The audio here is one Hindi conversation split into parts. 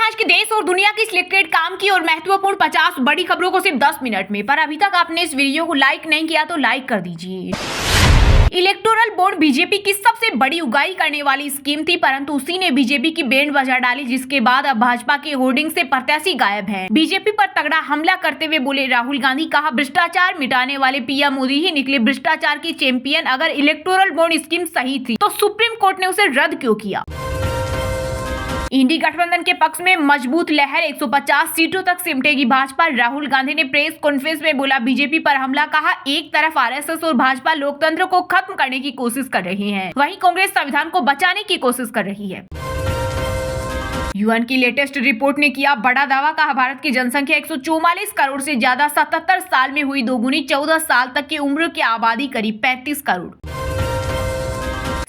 आज की देश और दुनिया की सिलेक्टेड काम की और महत्वपूर्ण 50 बड़ी खबरों को सिर्फ 10 मिनट में। पर अभी तक आपने इस वीडियो को लाइक नहीं किया तो लाइक कर दीजिए। इलेक्टोरल बॉन्ड बीजेपी की सबसे बड़ी उगाही करने वाली स्कीम थी, परंतु उसी ने बीजेपी की बैंड बजा डाली, जिसके बाद अब भाजपा के होर्डिंग से प्रत्याशी गायब हैं। बीजेपी पर तगड़ा हमला करते हुए बोले राहुल गांधी, कहा भ्रष्टाचार मिटाने वाले पीएम मोदी ही निकले भ्रष्टाचार की चैंपियन। अगर इलेक्टोरल बॉन्ड स्कीम सही थी तो सुप्रीम कोर्ट ने उसे रद्द क्यों किया। इंडी गठबंधन के पक्ष में मजबूत लहर, 150 सीटों तक सिमटेगी भाजपा। राहुल गांधी ने प्रेस कॉन्फ्रेंस में बोला बीजेपी पर हमला, कहा एक तरफ आरएसएस और भाजपा लोकतंत्र को खत्म करने की कोशिश कर रही है, वहीं कांग्रेस संविधान को बचाने की कोशिश कर रही है। यूएन की लेटेस्ट रिपोर्ट ने किया बड़ा दावा, कहा भारत की जनसंख्या 144 करोड़ से ज्यादा, 77 साल में हुई दोगुनी, 14 साल तक की उम्र की आबादी करीब 35 करोड़।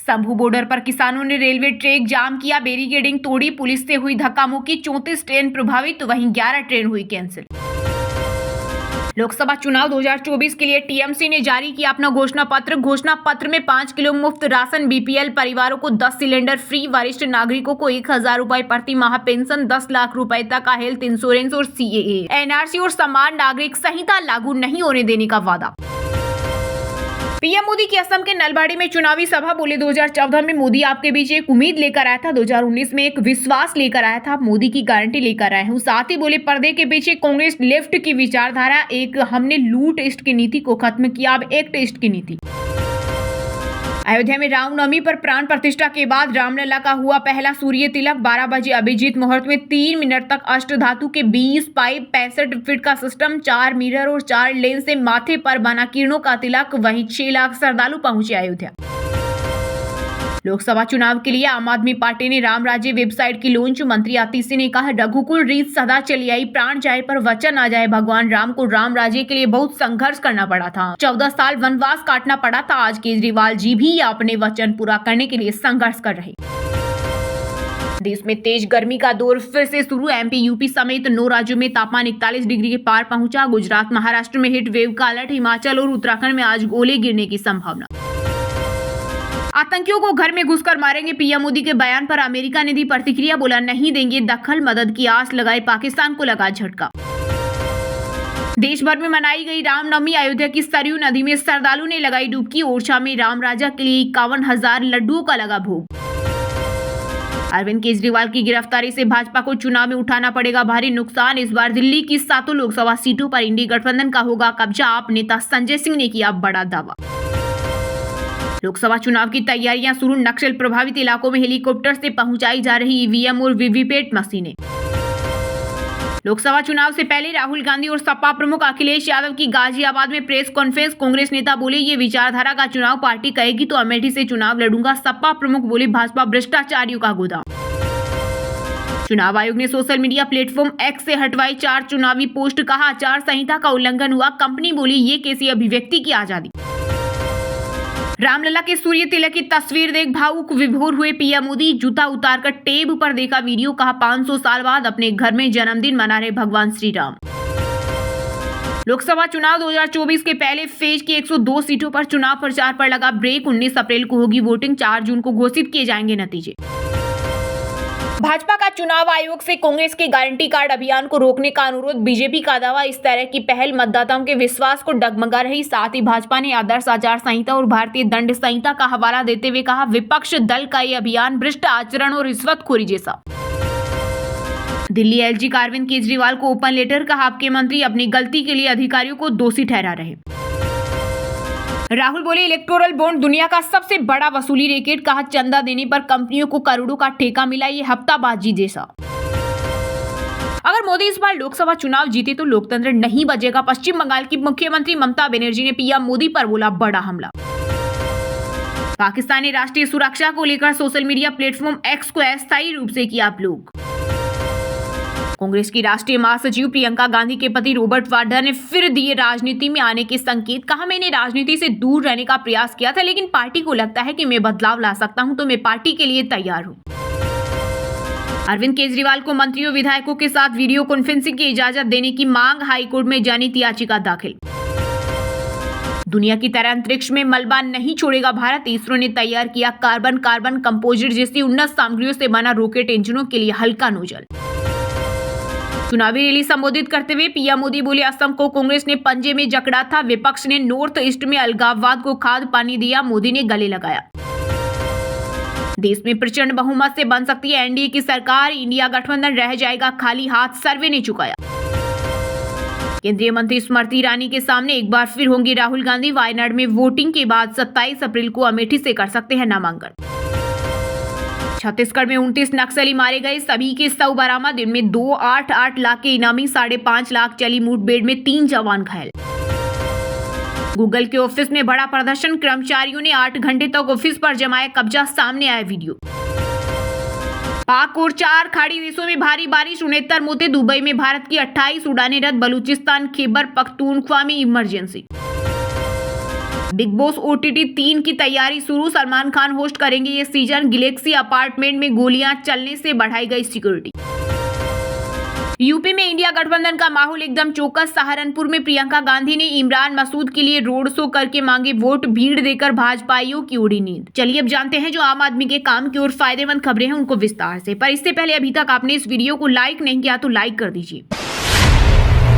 शंभू बॉर्डर पर किसानों ने रेलवे ट्रैक जाम किया, बैरिकेडिंग तोड़ी, पुलिस से हुई धक्का-मुक्की, 34 ट्रेन प्रभावित, वहीं 11 ट्रेन हुई कैंसिल। लोकसभा चुनाव 2024 के लिए टीएमसी ने जारी किया अपना घोषणा पत्र में 5 किलो मुफ्त राशन, बीपीएल परिवारों को 10 सिलेंडर फ्री, वरिष्ठ नागरिकों को 1000 रुपए प्रति माह पेंशन, 10 लाख रुपए तक का हेल्थ इंश्योरेंस और सीएए, एनआरसी और समान नागरिक संहिता लागू नहीं होने देने का वादा। पीएम मोदी की असम के नलबाड़ी में चुनावी सभा, बोले 2014 में मोदी आपके बीच एक उम्मीद लेकर आया था, 2019 में एक विश्वास लेकर आया था, मोदी की गारंटी लेकर आए हूँ। साथ ही बोले पर्दे के पीछे कांग्रेस लेफ्ट की विचारधारा, एक हमने लूट ईस्ट की नीति को खत्म किया, अब एक टेस्ट की नीति। अयोध्या में रामनवमी पर प्राण प्रतिष्ठा के बाद रामलला का हुआ पहला सूर्य तिलक, 12 बजे अभिजीत मुहूर्त में 3 मिनट तक अष्ट धातु के 20 पाइप, 65 फीट का सिस्टम, 4 मिरर और 4 लेन से माथे पर बना किरणों का तिलक, वहीं 6 लाख श्रद्धालु पहुंचे अयोध्या। लोकसभा चुनाव के लिए आम आदमी पार्टी ने राम राज्य वेबसाइट की लॉन्च, मंत्री आतिशी ने कहा रघुकुल रीत सदा चली आई, प्राण जाए पर वचन आ जाए, भगवान राम को राम राज्य के लिए बहुत संघर्ष करना पड़ा था, 14 साल वनवास काटना पड़ा था, आज केजरीवाल जी भी अपने वचन पूरा करने के लिए संघर्ष कर रहे। देश में तेज गर्मी का दौर फिर से शुरू, एमपी यूपी समेत 9 राज्यों में तापमान 41 डिग्री के पार पहुंचा, गुजरात महाराष्ट्र में हीट वेव का अलर्ट, हिमाचल और उत्तराखंड में आज ओले गिरने की संभावना। आतंकियों को घर में घुसकर मारेंगे, पीएम मोदी के बयान पर अमेरिका ने दी प्रतिक्रिया, बोला नहीं देंगे दखल, मदद की आस लगाई, पाकिस्तान को लगा झटका। देश भर में मनाई गई रामनवमी, अयोध्या की सरयू नदी में श्रद्धालु ने लगाई डुबकी, ओरछा में राम राजा के लिए 51,000 लड्डुओं का लगा भोग। अरविंद केजरीवाल की गिरफ्तारी से भाजपा को चुनाव में उठाना पड़ेगा भारी नुकसान, इस बार दिल्ली की 7 लोकसभा सीटों पर इंडी गठबंधन का होगा कब्जा, आप नेता संजय सिंह ने किया बड़ा दावा। लोकसभा चुनाव की तैयारियां शुरू, नक्सल प्रभावित इलाकों में हेलीकॉप्टर से पहुंचाई जा रही ईवीएम और वीवीपैट मशीनें। लोकसभा चुनाव से पहले राहुल गांधी और सपा प्रमुख अखिलेश यादव की गाजियाबाद में प्रेस कॉन्फ्रेंस, कांग्रेस नेता बोले ये विचारधारा का चुनाव पार्टी कहेगी तो अमेठी से चुनाव लड़ूंगा, सपा प्रमुख बोले भाजपा भ्रष्टाचारियों का गोदाम। चुनाव आयोग ने सोशल मीडिया प्लेटफॉर्म एक्स से हटवाई 4 चुनावी पोस्ट, कहा आचार संहिता का उल्लंघन हुआ, कंपनी बोली ये कैसी अभिव्यक्ति की आजादी। रामलला के सूर्य तिलक की तस्वीर देख भावुक विभोर हुए पीएम मोदी, जूता उतारकर टेब पर देखा वीडियो, कहा 500 साल बाद अपने घर में जन्मदिन मना रहे भगवान श्री राम। लोकसभा चुनाव 2024 के पहले फेज की 102 सीटों पर चुनाव प्रचार पर लगा ब्रेक, 19 अप्रैल को होगी वोटिंग, 4 जून को घोषित किए जाएंगे नतीजे। भाजपा का चुनाव आयोग से कांग्रेस के गारंटी कार्ड अभियान को रोकने का अनुरोध, बीजेपी का दावा इस तरह की पहल मतदाताओं के विश्वास को डगमगा रही। साथ ही भाजपा ने आदर्श आचार संहिता और भारतीय दंड संहिता का हवाला देते हुए कहा विपक्ष दल का ये अभियान भ्रष्ट आचरण और रिश्वतखोरी जैसा। दिल्ली एलजी का अरविंद केजरीवाल को ओपन लेटर, कहा आपके मंत्री अपनी गलती के लिए अधिकारियों को दोषी ठहरा रहे। राहुल बोले इलेक्टोरल बॉन्ड दुनिया का सबसे बड़ा वसूली रैकेट, कहा चंदा देने पर कंपनियों को करोड़ों का ठेका मिला, ये हफ्ताबाजी जैसा। अगर मोदी इस बार लोकसभा चुनाव जीते तो लोकतंत्र नहीं बचेगा, पश्चिम बंगाल की मुख्यमंत्री ममता बनर्जी ने पीएम मोदी पर बोला बड़ा हमला। पाकिस्तान ने राष्ट्रीय सुरक्षा को लेकर सोशल मीडिया प्लेटफॉर्म एक्स को अस्थायी रूप से किया अपलोड। कांग्रेस की राष्ट्रीय महासचिव प्रियंका गांधी के पति रॉबर्ट वाड्रा ने फिर दिए राजनीति में आने के संकेत, कहा मैंने राजनीति से दूर रहने का प्रयास किया था, लेकिन पार्टी को लगता है कि मैं बदलाव ला सकता हूं तो मैं पार्टी के लिए तैयार हूं। अरविंद केजरीवाल को मंत्रियों विधायकों के साथ वीडियो कॉन्फ्रेंसिंग की इजाजत देने की मांग, हाईकोर्ट में जनहित याचिका दाखिल। दुनिया की तरह अंतरिक्ष में मलबा नहीं छोड़ेगा भारत, इसरो ने तैयार किया कार्बन कंपोजिट जैसी उन्नत सामग्रियों से बना रॉकेट इंजनों के लिए हल्का नोजल। चुनावी रैली संबोधित करते हुए पीएम मोदी बोले, असम को कांग्रेस ने पंजे में जकड़ा था, विपक्ष ने नॉर्थ ईस्ट में अलगाववाद को खाद पानी दिया, मोदी ने गले लगाया। देश में प्रचंड बहुमत से बन सकती है एनडीए की सरकार, इंडिया गठबंधन रह जाएगा खाली हाथ, सर्वे ने चुकाया। केंद्रीय मंत्री स्मृति ईरानी के सामने एक बार फिर होंगे राहुल गांधी, वायनाड में वोटिंग के बाद 27 अप्रैल को अमेठी से कर सकते हैं नामांकन। छत्तीसगढ़ में 29 नक्सली मारे गए, सभी के शव बरामद, इनमें 2.88 लाख के इनामी, 5.5 लाख चली मुठभेड़ में 3 जवान घायल। गूगल के ऑफिस में बड़ा प्रदर्शन, कर्मचारियों ने 8 घंटे तक ऑफिस पर जमाया कब्जा, सामने आया वीडियो। पाक और 4 खाड़ी देशों में भारी बारिश, 69 मौतें, दुबई में भारत की 28 उड़ानें रद्द, बलूचिस्तान खैबर पख्तूनख्वा में इमरजेंसी। बिग बॉस OTT 3 की तैयारी शुरू, सलमान खान होस्ट करेंगे ये सीजन, गैलेक्सी अपार्टमेंट में गोलियां चलने से बढ़ाई गई सिक्योरिटी। यूपी में इंडिया गठबंधन का माहौल एकदम चौकस, सहारनपुर में प्रियंका गांधी ने इमरान मसूद के लिए रोड शो करके मांगे वोट, भीड़ देकर भाजपाइयों की उड़ी नींद। चलिए अब जानते हैं जो आम आदमी के काम की और फायदेमंद खबरें हैं उनको विस्तार से, पर इससे पहले अभी तक आपने इस वीडियो को लाइक नहीं किया तो लाइक कर दीजिए।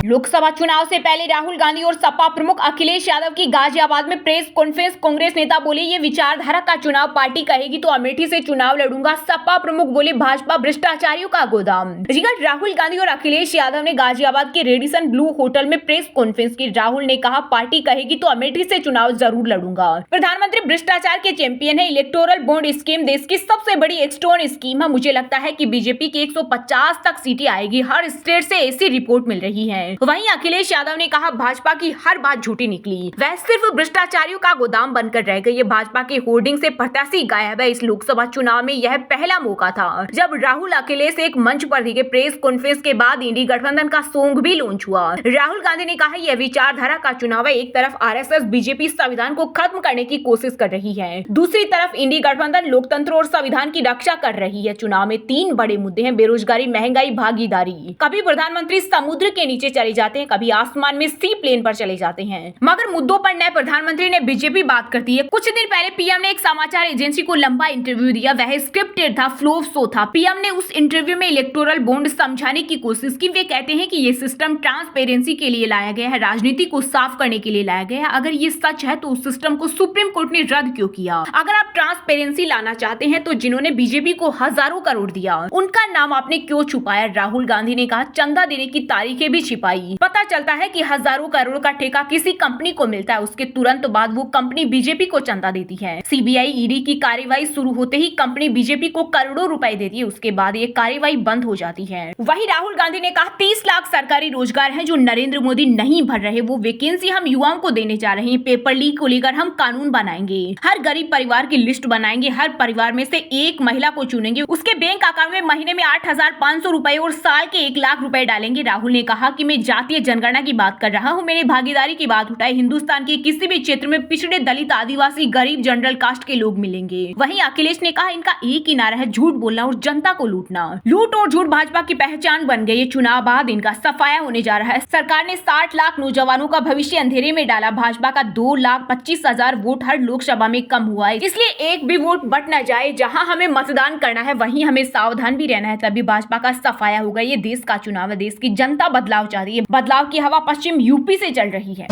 लोकसभा चुनाव से पहले राहुल गांधी और सपा प्रमुख अखिलेश यादव की गाजियाबाद में प्रेस कॉन्फ्रेंस, कांग्रेस नेता बोले ये विचारधारा का चुनाव पार्टी कहेगी तो अमेठी से चुनाव लड़ूंगा, सपा प्रमुख बोले भाजपा भ्रष्टाचारियों का गोदाम। राहुल गांधी और अखिलेश यादव ने गाजियाबाद के रेडिसन ब्लू होटल में प्रेस कॉन्फ्रेंस की। राहुल ने कहा पार्टी कहेगी तो अमेठी से चुनाव जरूर लड़ूंगा। प्रधानमंत्री भ्रष्टाचार के चैंपियन है, इलेक्टोरल बॉन्ड स्कीम देश की सबसे बड़ी एक्सटोन स्कीम है, मुझे लगता है कि बीजेपी की 150 तक सीटें आएगी, हर स्टेट से ऐसी रिपोर्ट मिल रही है। वहीं अखिलेश यादव ने कहा भाजपा की हर बात झूठी निकली, वह सिर्फ भ्रष्टाचारियों का गोदाम बनकर रह गई है, भाजपा के होर्डिंग से प्रत्याशी गायब है। इस लोकसभा चुनाव में यह पहला मौका था जब राहुल अखिलेश एक मंच पर दिखे। प्रेस कॉन्फ्रेंस के बाद इंडी गठबंधन का सॉन्ग भी लॉन्च हुआ। राहुल गांधी ने कहा यह विचारधारा का चुनाव है, एक तरफ आरएसएस बीजेपी संविधान को खत्म करने की कोशिश कर रही है, दूसरी तरफ इंडी गठबंधन लोकतंत्र और संविधान की रक्षा कर रही है। चुनाव में 3 बड़े मुद्दे हैं, बेरोजगारी, महंगाई, भागीदारी। कभी प्रधानमंत्री समुद्र के नीचे चले जाते हैं, कभी आसमान में सी प्लेन पर चले जाते हैं, मगर मुद्दों पर नए प्रधानमंत्री ने बीजेपी बात करती है। कुछ दिन पहले पीएम ने एक समाचार एजेंसी को लंबा इंटरव्यू दिया, वह स्क्रिप्टेड था, फ्लो शो था। पीएम ने उस इंटरव्यू में इलेक्टोरल बॉन्ड समझाने की कोशिश की। वे कहते हैं कि ये सिस्टम ट्रांसपेरेंसी के लिए लाया गया है, राजनीति को साफ करने के लिए लाया गया है। अगर ये सच है तो उस सिस्टम को सुप्रीम कोर्ट ने रद्द क्यों किया? अगर आप ट्रांसपेरेंसी लाना चाहते हैं तो जिन्होंने बीजेपी को हजारों करोड़ दिया उनका नाम आपने क्यों छुपाया? राहुल गांधी ने कहा चंदा देने की तारीखें भी छिपाई। पता चलता है कि हजारों करोड़ का ठेका किसी कंपनी को मिलता है, उसके तुरंत बाद वो कंपनी बीजेपी को चंदा देती है। सीबीआई ईडी की कार्यवाही शुरू होते ही कंपनी बीजेपी को करोड़ों रुपए देती है, उसके बाद ये कार्यवाही बंद हो जाती है। वहीं राहुल गांधी ने कहा 30 लाख सरकारी रोजगार हैं जो नरेंद्र मोदी नहीं भर रहे, वो वैकेंसी हम युवाओं को देने जा रहे हैं। पेपर लीक को लेकर हम कानून बनाएंगे, हर गरीब परिवार की लिस्ट बनाएंगे, हर परिवार में से एक महिला को चुनेंगे, उसके बैंक अकाउंट में महीने में 8,500 रुपए और साल के 1 लाख रुपए डालेंगे। राहुल ने कहा कि मैं जातीय जनगणना की बात कर रहा हूं, मैंने भागीदारी की बात उठाई, हिंदुस्तान के किसी भी क्षेत्र में पिछड़े, दलित, आदिवासी, गरीब, जनरल कास्ट के लोग मिलेंगे। वहीं अखिलेश ने कहा इनका एक ही नारा है, झूठ बोलना और जनता को लूटना। लूट और झूठ भाजपा की पहचान बन गई है। चुनाव बाद इनका सफाया होने जा रहा है। सरकार ने 60 लाख नौजवानों का भविष्य अंधेरे में डाला, भाजपा का 2,25,000 वोट हर लोकसभा में कम हुआ है, इसलिए एक भी वोट बट न जाए। जहां हमें मतदान करना है वहीं हमें सावधान भी रहना है, तभी भाजपा का सफाया होगा। ये देश का चुनाव है, देश की जनता बदलाव चाहती है, बदलाव की हवा पश्चिम यूपी से चल रही है।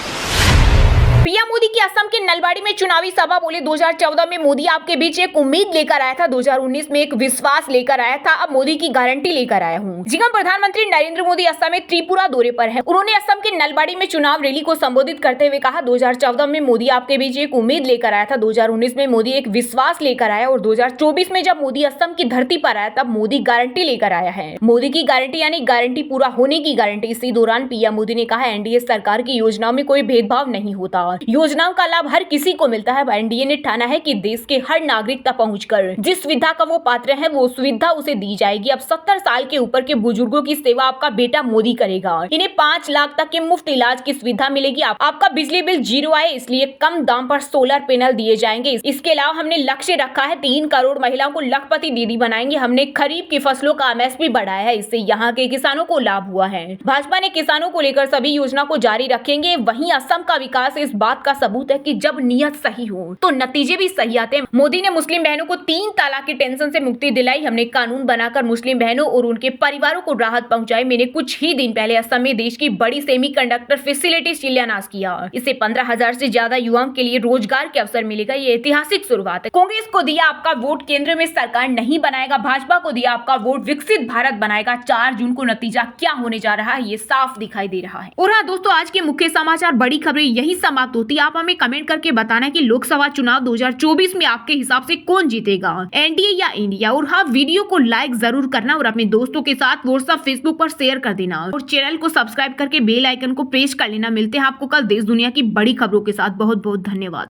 पीएम मोदी की असम के नलबाड़ी में चुनावी सभा, बोले 2014 में मोदी आपके बीच एक उम्मीद लेकर आया था, 2019 में एक विश्वास लेकर आया था, अब मोदी की गारंटी लेकर आया हूँ। जी हां, प्रधानमंत्री नरेंद्र मोदी असम में त्रिपुरा दौरे पर है। उन्होंने असम के नलबाड़ी में चुनाव रैली को संबोधित करते हुए कहा 2014 में मोदी आपके बीच एक उम्मीद लेकर आया था, 2019 में मोदी एक विश्वास लेकर आया और 2024 में जब मोदी असम की धरती पर आया तब मोदी गारंटी लेकर आया है। मोदी की गारंटी यानी गारंटी पूरा होने की गारंटी। इसी दौरान पीएम मोदी ने कहा एनडीए सरकार की योजनाओं में कोई भेदभाव नहीं होता, योजनाओं का लाभ हर किसी को मिलता है। एनडीए ने ठाना है कि देश के हर नागरिक तक पहुंचकर जिस सुविधा का वो पात्र है वो सुविधा उसे दी जाएगी। अब 70 साल के ऊपर के बुजुर्गों की सेवा आपका बेटा मोदी करेगा। इन्हें 5 लाख तक के मुफ्त इलाज की सुविधा मिलेगी। आपका बिजली बिल 0 आए इसलिए कम दाम पर सोलर पैनल दिए जाएंगे। इसके अलावा हमने लक्ष्य रखा है 3 करोड़ महिलाओं को लखपति दीदी बनाएंगे। हमने खरीफ की फसलों का एमएसपी बढ़ाया है, इससे यहाँ के किसानों को लाभ हुआ है। भाजपा ने किसानों को लेकर सभी योजना को जारी रखेंगे। वहीं असम का विकास इस बात का सबूत है कि जब नियत सही हो तो नतीजे भी सही आते हैं। मोदी ने मुस्लिम बहनों को 3 तलाक की टेंशन से मुक्ति दिलाई। हमने कानून बनाकर मुस्लिम बहनों और उनके परिवारों को राहत पहुंचाई। मैंने कुछ ही दिन पहले असम में देश की बड़ी सेमीकंडक्टर फैसिलिटी शिलान्यास किया। इससे 15,000 से ज्यादा युवाओं के लिए रोजगार के अवसर मिलेगा। ये ऐतिहासिक शुरुआत है। कांग्रेस को दिया आपका वोट, केंद्र में सरकार नहीं बनाएगा। भाजपा को दिया आपका वोट, विकसित भारत बनाएगा। 4 जून को नतीजा क्या होने जा रहा है ये साफ दिखाई दे रहा है। और हाँ दोस्तों, आज के मुख्य समाचार बड़ी खबरें यही समाप्त होती है। आप हमें कमेंट करके बताना कि लोकसभा चुनाव 2024 में आपके हिसाब से कौन जीतेगा, एनडीए या इंडिया। और हाँ, वीडियो को लाइक जरूर करना और अपने दोस्तों के साथ व्हाट्सएप फेसबुक पर शेयर कर देना और चैनल को सब्सक्राइब करके बेल आइकन को प्रेस कर लेना। मिलते हैं आपको कल देश दुनिया की बड़ी खबरों के साथ। बहुत बहुत धन्यवाद।